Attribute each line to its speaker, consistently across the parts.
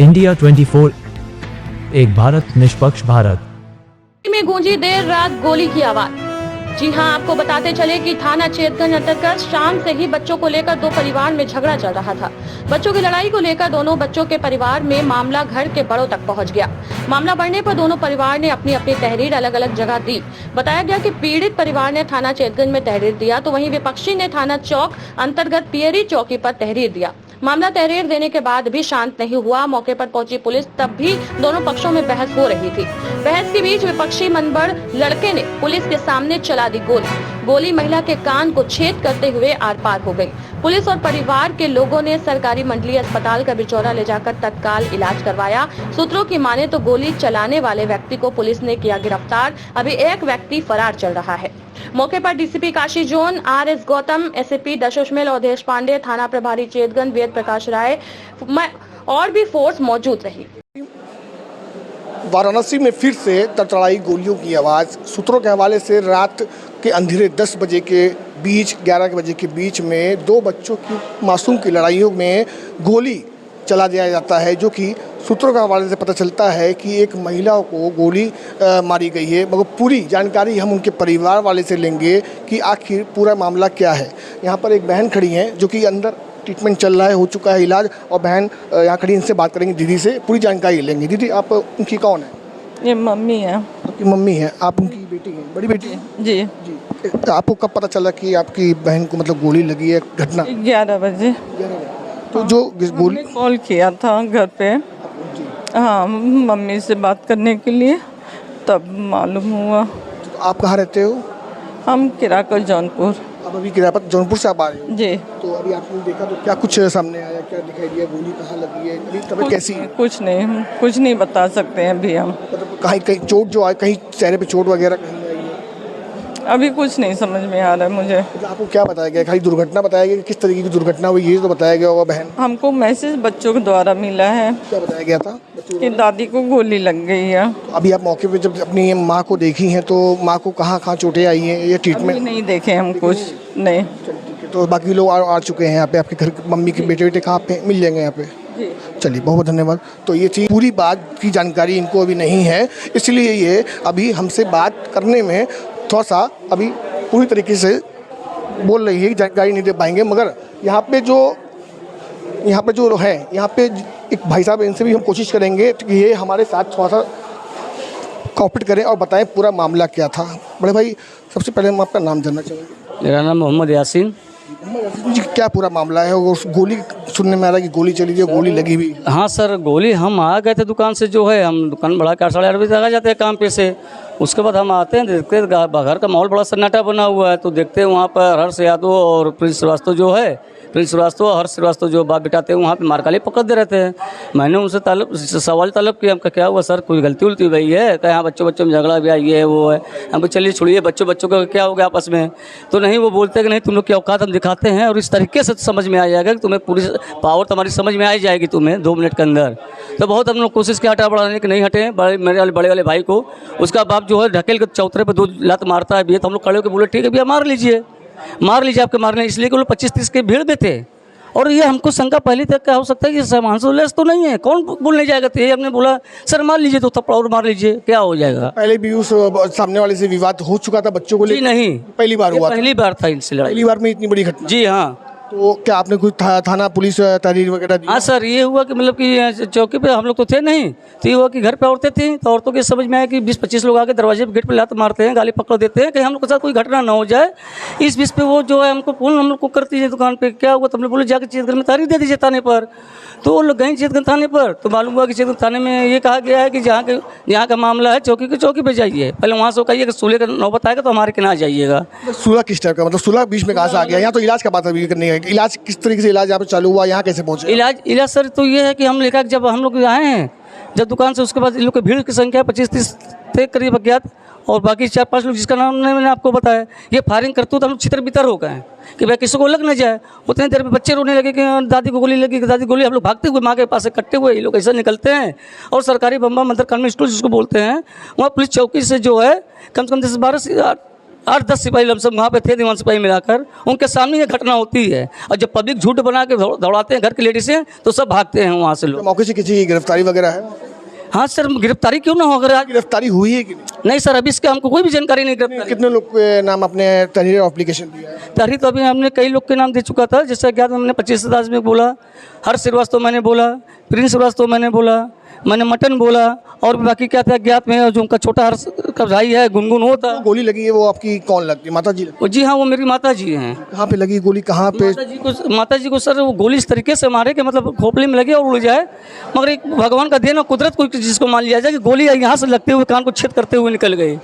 Speaker 1: India 24, एक भारत निष्पक्ष भारत।
Speaker 2: में गूंजी देर रात गोली की आवाज। जी हां, आपको बताते चले कि थाना चेतगंज अंतर्गत शाम से ही बच्चों को लेकर दो परिवार में झगड़ा चल रहा था। बच्चों की लड़ाई को लेकर दोनों बच्चों के परिवार में मामला घर के बड़ों तक पहुंच गया। मामला बढ़ने पर दोनों परिवार ने अपनी अपनी तहरीर अलग अलग जगह दी। बताया गया कि पीड़ित परिवार ने थाना चेतगंज में तहरीर दिया, तो वहीं विपक्षी ने थाना चौक अंतर्गत पियरी चौकी पर तहरीर दिया। मामला तहरीर देने के बाद भी शांत नहीं हुआ। मौके पर पहुंची पुलिस, तब भी दोनों पक्षों में बहस हो रही थी। बहस के बीच विपक्षी मनबड़ लड़के ने पुलिस के सामने चला दी गोली महिला के कान को छेद करते हुए आर पार हो गई। पुलिस और परिवार के लोगों ने सरकारी मंडलीय अस्पताल का बिचौरा ले जाकर तत्काल इलाज करवाया। सूत्रों की माने तो गोली चलाने वाले व्यक्ति को पुलिस ने किया गिरफ्तार। अभी एक व्यक्ति फरार चल रहा है। मौके पर DCP Kashi zone R S. Gautam, SAP Dashashwamedh Awadhesh Pandey, थाना प्रभारी चेतगंज वेद प्रकाश राय और भी फोर्स मौजूद रही।
Speaker 3: वाराणसी में फिर से तड़तड़ाई गोलियों की आवाज़। सूत्रों के हवाले से रात के अंधेरे 10 बजे के बीच 11 बजे के बीच में दो बच्चों की मासूम की लड़ाइयों में गोली चला दिया जाता है, जो कि सूत्रों के हवाले से पता चलता है कि एक महिला को गोली मारी गई है। मगर पूरी जानकारी हम उनके परिवार वाले से लेंगे कि आखिर पूरा मामला क्या है। यहाँ पर एक बहन खड़ी हैं जो कि अंदर ट्रीटमेंट चल रहा है, हो चुका है इलाज, और बहन यहाँ खड़ी, इनसे बात करेंगे, दीदी से पूरी जानकारी लेंगे। दीदी, आप उनकी कौन है?
Speaker 4: ये मम्मी है।
Speaker 3: आपकी मम्मी है? आप उनकी बेटी हैं, बड़ी बेटी है?
Speaker 4: जी
Speaker 3: जी। तो आपको कब पता चला कि आपकी बहन को मतलब गोली लगी है? घटना
Speaker 4: 11 बजे।
Speaker 3: तो जो गोली
Speaker 4: कॉल किया था घर पे, हाँ, मम्मी से बात करने के लिए, तब मालूम हुआ।
Speaker 3: तो आप कहाँ रहते हो?
Speaker 4: हम किराकर जौनपुर।
Speaker 3: अब अभी किरापत जौनपुर से आप आ रहे हो?
Speaker 4: जी।
Speaker 3: तो अभी आपने देखा तो क्या कुछ सामने आया, क्या दिखाई दिया? गोली कहाँ लगी है? अभी तबीयत कैसी है?
Speaker 4: कुछ नहीं बता सकते हैं अभी हम।
Speaker 3: मतलब कहीं कहीं चोट जो आई, कहीं चेहरे पे चोट वगैरह कहीं आई है?
Speaker 4: अभी कुछ नहीं समझ में आ रहा है मुझे।
Speaker 3: मतलब आपको क्या बताया गया? खाली दुर्घटना बताया गया कि किस तरीके की दुर्घटना हुई, ये तो बताया गया होगा बहन?
Speaker 4: हमको मैसेज बच्चों के द्वारा मिला है
Speaker 3: क्या बताया गया था बच्चों
Speaker 4: कि दादी को गोली लग गई है।
Speaker 3: को? अभी आप मौके पे जब अपनी माँ को देखी हैं तो माँ को कहाँ कहाँ चोटें आई हैं? ये
Speaker 4: अभी
Speaker 3: ट्रीटमेंट
Speaker 4: नहीं देखे हम कुछ नहीं।
Speaker 3: तो बाकी लोग आ चुके हैं यहाँ पे? आपके घर मम्मी के बेटे कहाँ पे मिल जाएंगे यहाँ पे?
Speaker 4: जी।
Speaker 3: चलिए, बहुत बहुत धन्यवाद। तो ये चीज़ पूरी बात की जानकारी इनको अभी नहीं है, इसलिए ये अभी हमसे बात करने में थोड़ा सा अभी पूरी तरीके से बोल रही है, जानकारी नहीं दे पाएंगे। मगर यहाँ पे जो है, यहाँ पे एक भाई साहब, इनसे भी हम कोशिश करेंगे कि ये हमारे साथ थोड़ा सा कोऑपरेट करें और बताएं पूरा मामला क्या था। बड़े भाई, सबसे पहले हम आपका नाम जानना चाहेंगे।
Speaker 5: मेरा नाम मोहम्मद यासीन।
Speaker 3: जी, क्या पूरा मामला है? और गोली सुनने में आ रहा है कि गोली चली गई, गोली लगी हुई?
Speaker 5: हाँ सर, गोली हम आ गए थे दुकान से, जो है हम दुकान बढ़ा कर 8:30 बजे आ जाते हैं काम पे से। उसके बाद हम आते हैं, देखते हैं घर का माहौल बड़ा सन्नाटा बना हुआ है। तो देखते हैं वहाँ पर हर्ष यादव और प्रिंस श्रीवास्तव जो है, हर्ष श्रीवास्तव जो बाप बेटाते हैं, वहाँ पे मारकाली पकड़ दे रहते हैं। मैंने उनसे सवाल तलब किया, हमका क्या हुआ सर, कोई गलती उलती हुई है? क्या यहाँ बच्चों में झगड़ा भी आई है, वो है? हम चलिए छोड़िए, बच्चों का क्या हो गया आपस में? तो नहीं, वो बोलते कि नहीं, तुम लोग की औकात हम दिखाते हैं और इस तरीके से समझ में आ जाएगा कि तुम्हें पूरी पावर तुम्हारी समझ में आ जाएगी तुम्हें 2 मिनट के अंदर। तो बहुत हम लोग कोशिश किया हटा बढ़ाने की, नहीं हटे। मेरे बड़े वाले भाई को उसका बाप जो है ढकेल के चौतरे पर 2 लात मारता है भैया। तो हम लोग खड़े होकर बोले ठीक है भैया, मार लीजिए आपके मारने, इसलिए कि वो लोग 25-30 के भीड़ में थे। और ये हमको शंका पहले तक क्या हो सकता है कि सामांसु लेस तो नहीं है, कौन बोलने जाएगा? तो ये हमने बोला सर मार लीजिए, तो थप्पड़ और मार लीजिए, क्या हो जाएगा?
Speaker 3: पहले भी उस सामने वाले से विवाद हो चुका था बच्चों को
Speaker 5: जी
Speaker 3: लेकर?
Speaker 5: नहीं,
Speaker 3: पहली बार हुआ?
Speaker 5: पहली बार था इनसे लड़ाई।
Speaker 3: पहली बार में इतनी बड़ी घटना?
Speaker 5: जी हाँ।
Speaker 3: तो क्या आपने कुछ थाना पुलिस तहरीर वगैरह दी?
Speaker 5: हाँ सर, ये हुआ कि मतलब कि चौकी पे हम लोग तो थे नहीं, तो ये हुआ कि घर पे औरतें थी, तो औरतों के समझ में आया कि 20-25 लोग आके दरवाजे पे, गेट पे लात मारते हैं, गाली पकड़ देते हैं कि हम लोग के साथ कोई घटना ना हो जाए। इस बीच पे वो जो है हमको फोन हम लोग को करती है दुकान पे, क्या हुआ? तो हमने बोले जाकर चेतगंज में तारीख दे दीजिए थाने पर। तो वो लोग गए चेतगंज थाने पर, तो मालूम हुआ कि चेतगंज थाने में ये कहा गया है कि जहाँ का मामला है चौकी पे जाइए, पहले वहाँ से कहिए कि सुलह का नौबत आएगा तो हमारे के ना जाइएगा।
Speaker 3: सुलह किस टाइप का? मतलब सुलह बीच में कहाँ से आ गया? यहाँ तो इलाज का बात अभी करनी है। इलाज किस तरीके से इलाज यहाँ पे चालू हुआ, यहाँ कैसे पहुँचे?
Speaker 5: इलाज सर तो ये है कि हम लेकर जब हम लोग आए हैं जब दुकान से, उसके बाद इन लोग की भीड़ की संख्या 25-30 थे करीब अज्ञात, और बाकी 4-5 लोग जिसका नाम नहीं मैंने आपको बताया, ये फायरिंग करते तो हम लोग छितर बितर हो गए हैं कि भाई किसी को लग न जाए। उतने देर में बच्चे रोने लगे कि दादी को गोली लगी, दादी गोली। हम लोग भागते हुए माँ के पास से कट्टे हुए ये लोग ऐसा निकलते हैं, और सरकारी बम्बा मंदिर कॉन्वेंट स्कूल जिसको बोलते हैं, वहाँ पुलिस चौकी से जो है कम से कम 10-12 8-10 सिपाही लमसम वहाँ पे थे, दीवान सिपाही मिलाकर, उनके सामने ये घटना होती है। और जब पब्लिक झूठ बना के दौड़ाते हैं घर की लेडीज़ें, तो सब भागते हैं वहाँ से लोग।
Speaker 3: मौके से किसी की गिरफ्तारी वगैरह है?
Speaker 5: हाँ सर, गिरफ्तारी क्यों ना हो? अगर आज
Speaker 3: गिरफ्तारी हुई है कि नहीं?
Speaker 5: नहीं सर, अभी इसका हमको कोई भी जानकारी नहीं। गिरफ्तारी
Speaker 3: कितने लोग के नाम अपने तहरीर एप्लीकेशन दिया है?
Speaker 5: तहरीर तो अभी हमने कई लोग के नाम दे चुका था। जैसे क्या हमने 25 दास में बोला, हर्ष श्रीवास्तव मैंने बोला, प्रिंस श्रीवास्तव मैंने बोला, मैंने मटन बोला, और बाकी क्या था ज्ञात में जो उनका छोटा हर्ष का भाई है गुनगुन, वो था।
Speaker 3: गोली लगी है वो आपकी कौन लगती है? माता जी लगती
Speaker 5: जी हाँ, वो मेरी माता जी हैं।
Speaker 3: है? कहाँ पे लगी गोली, कहाँ पे?
Speaker 5: माता जी को सर वो गोली इस तरीके से मारे कि मतलब खोपड़ी में लगे और उड़ जाए, मगर एक भगवान का देन और कुदरत को जिसको मान लिया जाए कि गोली यहाँ से लगते हुए कान को छेद करते हुए निकल गई।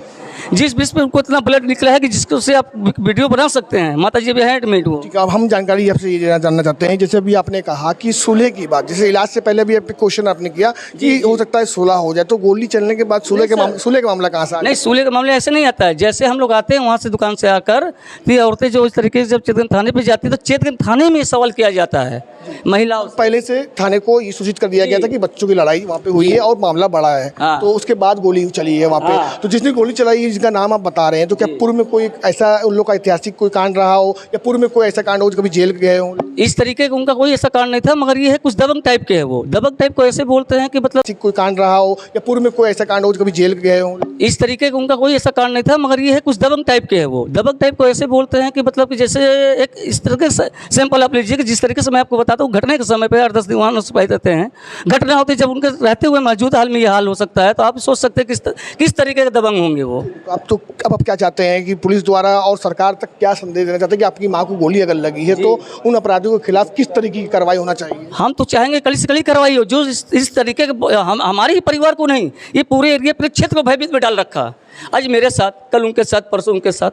Speaker 5: जिस बीच में उनको इतना ब्लड निकला है कि जिसको से आप वीडियो बना सकते हैं। माता जी भी हैंडमेड वो।
Speaker 3: ठीक है, अब हम जानकारी आपसे ये जानना चाहते हैं, जैसे अभी आपने कहा कि सुलह की बात, जैसे इलाज से पहले भी क्वेश्चन आपने किया कि हो सकता है सुलह हो जाए, तो गोली चलने के बाद सुलह का मामला कहाँ से आ गया?
Speaker 5: नहीं, सूले का मामले ऐसे नहीं आता है। जैसे हम लोग आते हैं वहाँ से दुकान से आकर, तो ये औरतें जो इस तरीके से जब चेतगंज थाने पे जाती है, तो चेतगंज थाने में सवाल किया जाता है महिलाओं से।
Speaker 3: पहले से थाने को ये सूचित कर दिया गया था कि बच्चों की लड़ाई वहाँ पे हुई है और मामला बड़ा है,
Speaker 5: हाँ।
Speaker 3: तो उसके बाद गोली चली है वहाँ पे। तो जिसने गोली चलाई है, जिसका नाम आप बता रहे हैं, तो क्या पूर्व में कोई ऐसा उन लोग का ऐतिहासिक कोई कांड रहा हो, या पूर्व में कोई ऐसा कांड हो कभी जेल गए हो?
Speaker 5: इस तरीके का उनका कोई ऐसा कांड नहीं था, मगर ये है कुछ दबंग टाइप के है। वो दबंग टाइप को ऐसे बोलते हैं कि मतलब
Speaker 3: कोई कांड रहा हो, या पूर्व में कोई ऐसा कांड हो कभी जेल गए हो?
Speaker 5: इस तरीके का उनका कोई ऐसा कांड नहीं था, मगर ये है कुछ दबंग टाइप के है। वो दबंग टाइप को ऐसे बोलते हैं कि मतलब कि जैसे एक इस तरह के सैंपल आप लीजिए कि जिस तरीके से मैं आपको बताता हूँ, घटने के समय पे 8-10 दीवान सिपाही रहते हैं, घटना होती है जब उनके रहते हुए मौजूद हाल में ये हाल हो सकता है, तो आप सोच सकते हैं किस तरीके के दबंग होंगे वो।
Speaker 3: अब आप क्या चाहते हैं कि पुलिस द्वारा और सरकार तक क्या संदेश देना चाहते हैं कि आपकी माँ को गोली अगर लगी है तो उन अपराधियों के खिलाफ किस तरीके की कार्रवाई होना चाहिए?
Speaker 5: हम तो चाहेंगे कड़ी से कड़ी कार्रवाई हो, जो इस तरीके के हमारे ही परिवार को नहीं, ये पूरे एरिया पूरे क्षेत्र को भयभीत में डाल रखा। आज मेरे साथ, कल उनके साथ, परसों उनके साथ,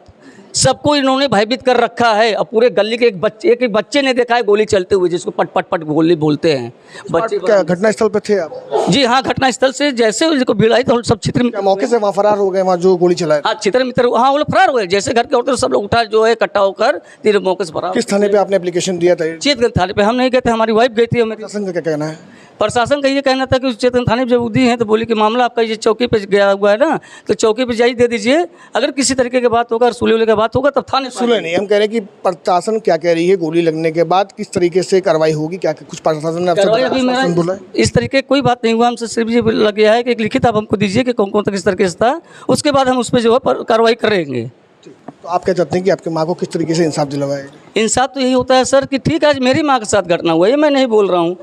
Speaker 5: सबको इन्होंने भयभीत कर रखा है। और पूरे गली के एक बच्चे ने देखा है गोली चलते हुए, जिसको पट पट पट गोली बोलते हैं बच्चे।
Speaker 3: क्या घटनास्थल पर थे आप? जी
Speaker 5: हाँ, घटनास्थल से जैसे उनको भीड़ आई तो सब छित्र मित्र
Speaker 3: मौके से वहाँ फरार हो गए, वहाँ जो गोली चलाए?
Speaker 5: हाँ, छित्र मित्र, हाँ वो लोग फरार हो गए। जैसे घर के औरतें सब लोग उठा जो है इकट्ठा होकर तीर मौके से फरार।
Speaker 3: किस थाने पे आपने एप्लीकेशन दिया था?
Speaker 5: चेतगंज थाने पे हम नहीं गए थे, हमारी वाइफ गई थी। और मेरी
Speaker 3: प्रशासन का क्या कहना है?
Speaker 5: प्रशासन का ये कहना था कि चेतगंज थाने पे जब दी हैं तो बोली कि मामला आपका ये चौकी पे गया हुआ है ना, तो चौकी पे जाइए दे दीजिए। अगर किसी तरीके की बात होगा, सुले का बात होगा, तब थाने
Speaker 3: सुले नहीं। हम कह रहे हैं कि प्रशासन क्या कह रही है, गोली लगने के बाद किस तरीके से कार्रवाई होगी? क्या कुछ प्रशासन ने आपसे बोला है?
Speaker 5: इस तरीके कोई बात नहीं हुआ हमसे। सिर्फ ये लग गया है कि एक लिखित आप हमको दीजिए कि कौन कौन तक किस तरीके से था, उसके बाद हम उस पर जो है कार्रवाई करेंगे।
Speaker 3: तो आप क्या चाहते हैं कि आपकी माँ को किस तरीके से इंसाफ दिलवाए?
Speaker 5: इंसाफ तो यही होता है सर कि ठीक है, आज मेरी माँ के साथ घटना हुआ है, ये मैं नहीं बोल रहा हूँ।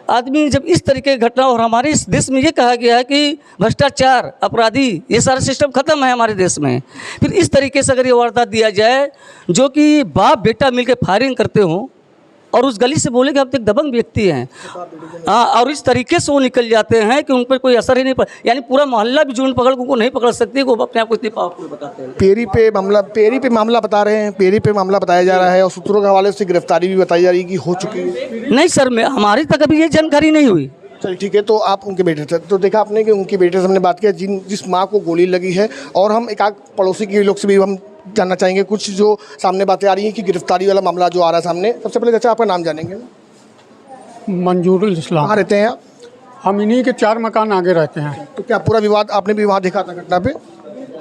Speaker 5: आदमी जब इस तरीके की घटना, और हमारे इस देश में ये कहा गया है कि भ्रष्टाचार, अपराधी, ये सारा सिस्टम खत्म है हमारे देश में, फिर इस तरीके से अगर ये वारदात दिया जाए जो कि बाप बेटा मिलकर फायरिंग करते हों, और उस गली से बोले कि आप तो एक दबंग व्यक्ति हैं, हाँ, और इस तरीके से वो निकल जाते हैं कि उन पर कोई असर ही नहीं पड़ा। यानी पूरा मोहल्ला भी जुड़ पकड़ उनको नहीं पकड़ सकती, वो अपने आप को इतनी पावरफुल बताते हैं।
Speaker 3: पेरी पे मामला बता रहे हैं, पेरी पे मामला बताया जा रहा है, और सूत्रों के हवाले से गिरफ्तारी भी बताई जा रही है कि हो चुकी है।
Speaker 5: नहीं सर, हमारी तक अभी ये जानकारी नहीं हुई।
Speaker 3: चलिए ठीक है, तो आप उनके बेटे थे, तो देखा आपने कि उनके बेटे से हमने बात किया जिस माँ को गोली लगी है, और हम एक आध पड़ोसी के लोग से भी हम जानना चाहेंगे कुछ जो सामने बातें आ रही हैं कि गिरफ्तारी वाला मामला जो आ रहा है सामने। सबसे पहले चाचा आपका नाम जानेंगे?
Speaker 6: मंजूरुल इस्लाम।
Speaker 3: कहाँ रहते हैं आप?
Speaker 6: हम इन्हीं के 4 मकान आगे रहते हैं।
Speaker 3: तो क्या पूरा विवाद आपने भी वहाँ देखा था घटना पे?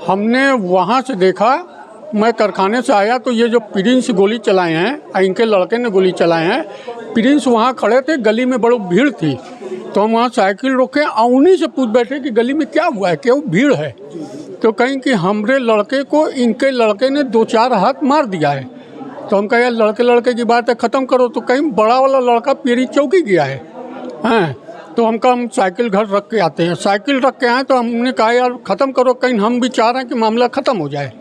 Speaker 6: हमने वहाँ से देखा, मैं कारखाने से आया तो ये जो प्रिंस गोली चलाए हैं, इनके लड़के ने गोली चलाए हैं। प्रिंस वहाँ खड़े थे, गली में बड़ी भीड़ थी, तो हम वहाँ साइकिल रोके और उन्हीं से पूछ बैठे कि गली में क्या हुआ है, क्यों भीड़ है। तो कहीं कि हमरे लड़के को इनके लड़के ने 2-4 हाथ मार दिया है। तो हम कहे यार लड़के की बात है, ख़त्म करो। तो कहीं बड़ा वाला लड़का पेरी चौकी गया है, हैं। तो हम साइकिल घर रख के आते हैं, साइकिल रख के आए तो हमने कहा यार ख़त्म करो, कहीं हम भी चाह रहे हैं कि मामला ख़त्म हो जाए।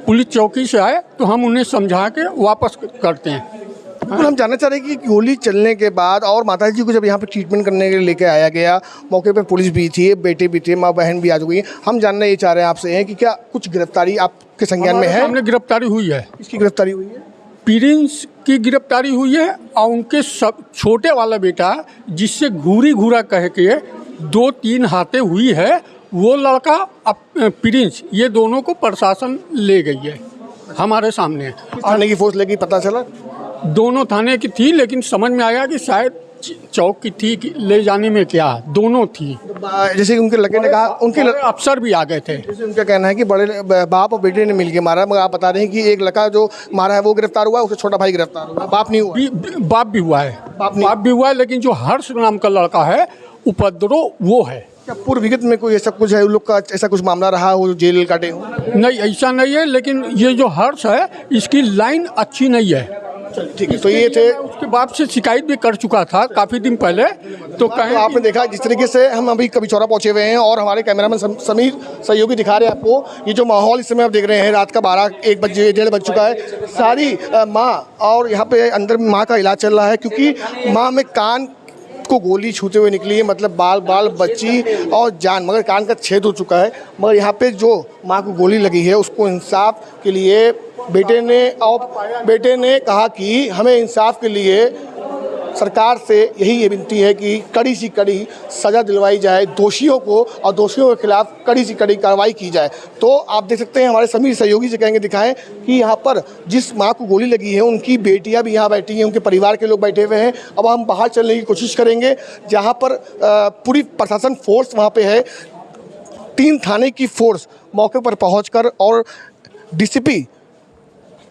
Speaker 6: पुलिस चौकी से आए तो हम उन्हें समझा के वापस करते हैं।
Speaker 3: हम जानना चाह रहे हैं कि गोली चलने के बाद और माता जी को जब यहाँ पे ट्रीटमेंट करने के लिए लेके आया गया, मौके पे पुलिस भी थी, बेटे भी थे, माँ बहन भी आ चुकी हैं, हम जानना ये चाह रहे हैं आपसे हैं कि क्या कुछ गिरफ्तारी आपके संज्ञान में है?
Speaker 6: हमने गिरफ्तारी हुई है।
Speaker 3: किसकी गिरफ्तारी हुई है?
Speaker 6: प्रिंस की गिरफ्तारी हुई है, और उनके सब छोटे वाला बेटा जिससे घूरी घूरा कह के 2-3 हाथे हुई है, वो लड़का प्रिंस, ये दोनों को प्रशासन ले गई है हमारे सामने।
Speaker 3: थाने की फोर्स लगी, पता चला?
Speaker 6: दोनों थाने की थी, लेकिन समझ में आया कि शायद चौक की थी कि ले जाने में क्या, दोनों थी।
Speaker 3: जैसे कि उनके लड़के ने कहा, उनके
Speaker 6: बड़े अफसर भी आ गए थे।
Speaker 3: जैसे उनका कहना है कि बड़े बाप और बेटे ने मिलकर मारा, मगर आप बता रहे हैं कि एक लड़का जो मारा है वो गिरफ्तार हुआ, उसका छोटा भाई गिरफ्तार हुआ, बाप नहीं हुआ।
Speaker 6: बाप भी हुआ है, बाप भी हुआ है, लेकिन जो हर्ष नाम का लड़का है उपद्रव वो है।
Speaker 3: क्या पूर्व विगत में कोई ऐसा कुछ है, उन लोग का ऐसा कुछ मामला रहा हो, जेल काटे हो?
Speaker 6: नहीं, ऐसा नहीं है, लेकिन ये जो हर्ष है इसकी लाइन अच्छी नहीं है।
Speaker 3: ठीक है, तो ये थे।
Speaker 6: उसके बाप से शिकायत भी कर चुका था काफ़ी दिन पहले। तो कहीं
Speaker 3: आपने देखा जिस तरीके से हम अभी कविचौरा पहुंचे हुए हैं और हमारे कैमरामैन समीर सहयोगी दिखा रहे हैं आपको ये जो माहौल इस समय आप देख रहे हैं। रात का 12-1 बजे 1:30 बज चुका है। सारी माँ और यहाँ पे अंदर माँ का इलाज चल रहा है, क्योंकि माँ में कान को गोली छूते हुए निकली है, मतलब बाल बच्ची और जान, मगर कान का छेद हो चुका है। मगर यहाँ पे जो माँ को गोली लगी है उसको इंसाफ के लिए बेटे ने कहा कि हमें इंसाफ के लिए सरकार से यही विनती है कि कड़ी से कड़ी सज़ा दिलवाई जाए दोषियों को, और दोषियों के खिलाफ कड़ी से कड़ी कार्रवाई की जाए। तो आप देख सकते हैं, हमारे समीर सहयोगी से कहेंगे, दिखाएं कि यहाँ पर जिस माँ को गोली लगी है उनकी बेटियाँ भी यहाँ बैठी हैं, उनके परिवार के लोग बैठे हुए हैं। अब हम बाहर चलने की कोशिश करेंगे, जहाँ पर पूरी प्रशासन फोर्स वहाँ पर है। 3 थाने की फोर्स मौके पर पहुँचकर और डीसीपी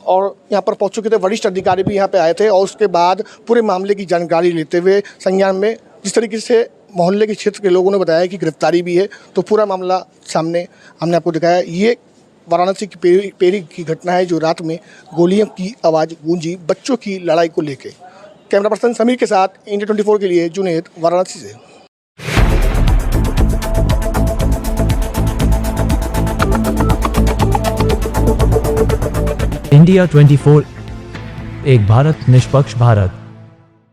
Speaker 3: और यहाँ पर पहुँच चुके थे, वरिष्ठ अधिकारी भी यहाँ पे आए थे, और उसके बाद पूरे मामले की जानकारी लेते हुए संज्ञान में जिस तरीके से मोहल्ले के क्षेत्र के लोगों ने बताया कि गिरफ्तारी भी है, तो पूरा मामला सामने हमने आपको दिखाया। ये वाराणसी की पेरी की घटना है, जो रात में गोलियों की आवाज़ गूंजी बच्चों की लड़ाई को लेकर। कैमरा पर्सन समीर के साथ इंडिया 24 के लिए जुनेद, वाराणसी से।
Speaker 1: इंडिया 24, एक भारत निष्पक्ष भारत।